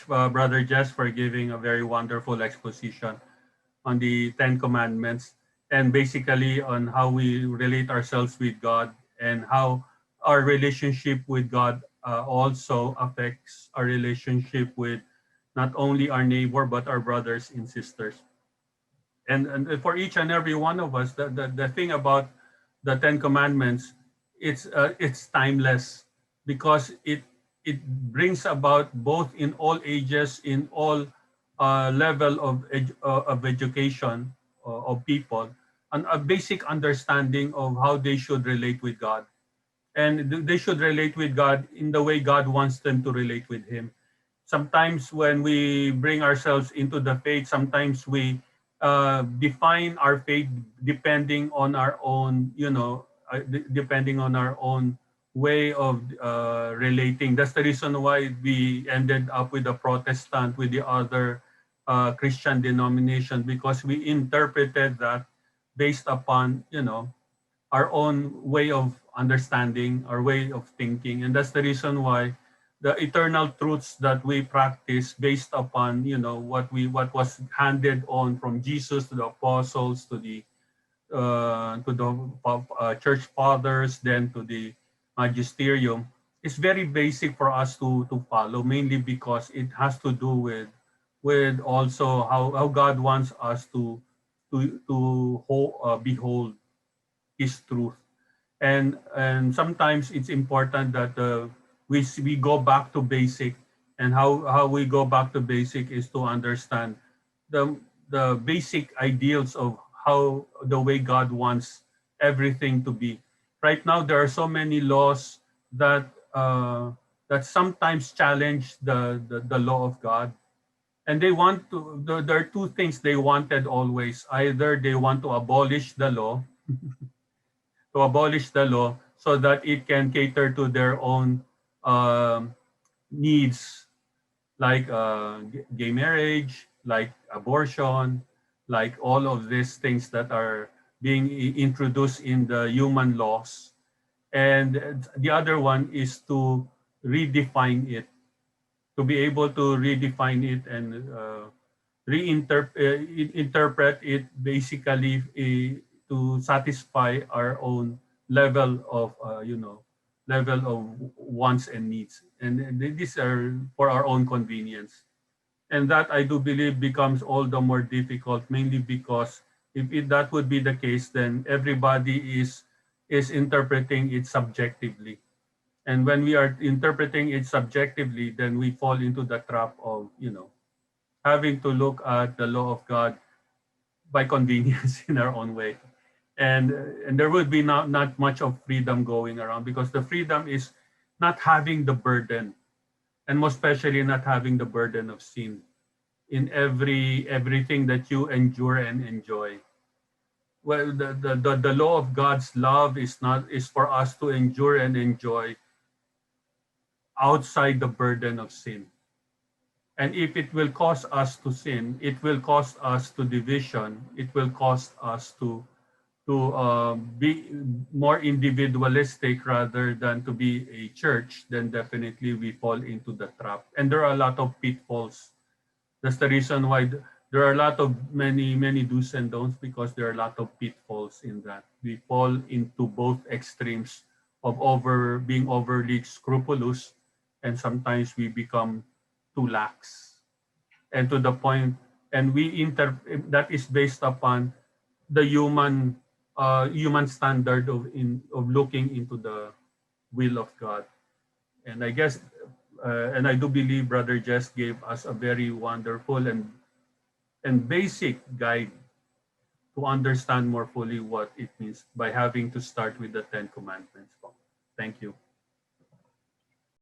Brother Jess, for giving a very wonderful exposition on the Ten Commandments and basically on how we relate ourselves with God and how our relationship with God also affects our relationship with not only our neighbor but our brothers and sisters. And for each and every one of us, the thing about the Ten Commandments, it's timeless because it brings about both in all ages, in all level of education of people, a basic understanding of how they should relate with God, and they should relate with God in the way God wants them to relate with Him. Sometimes when we bring ourselves into the faith, sometimes we define our faith depending on our own, depending on our own way of relating. That's the reason why we ended up with the Protestant, with the other Christian denomination, because we interpreted that based upon, our own way of understanding, our way of thinking. And that's the reason why the eternal truths that we practice based upon, what was handed on from Jesus to the apostles, to the church fathers, then to the magisterium, is very basic for us to follow, mainly because it has to do with also how God wants us to behold His truth. And sometimes it's important that we go back to basic, and how we go back to basic is to understand the the basic ideals of how the way God wants everything to be. Right now there are so many laws that that sometimes challenge the law of God, and they want to there are two things they wanted always: either they want to abolish the law, so that it can cater to their own um, needs, like gay marriage, like abortion, like all of these things that are being introduced in the human laws. And the other one is to redefine it, to be able to redefine it and interpret it basically to satisfy our own level of level of wants and needs, and these are for our own convenience. And that, I do believe, becomes all the more difficult, mainly because that would be the case, then everybody is interpreting it subjectively. And when we are interpreting it subjectively, then we fall into the trap of having to look at the law of God by convenience in our own way. And there would be not much of freedom going around, because the freedom is not having the burden, and most especially not having the burden of sin in everything that you endure and enjoy. Well, the law of God's love is for us to endure and enjoy outside the burden of sin. And if it will cause us to sin, it will cause us to division, it will cause us to be more individualistic rather than to be a church, then definitely we fall into the trap. And there are a lot of pitfalls. That's the reason why there are a lot of many do's and don'ts, because there are a lot of pitfalls in that. We fall into both extremes of being overly scrupulous, and sometimes we become too lax. And to the point, and that is based upon the human standard of looking into the will of God. And I guess, and I do believe Brother Jess gave us a very wonderful and basic guide to understand more fully what it means by having to start with the Ten Commandments. Thank you.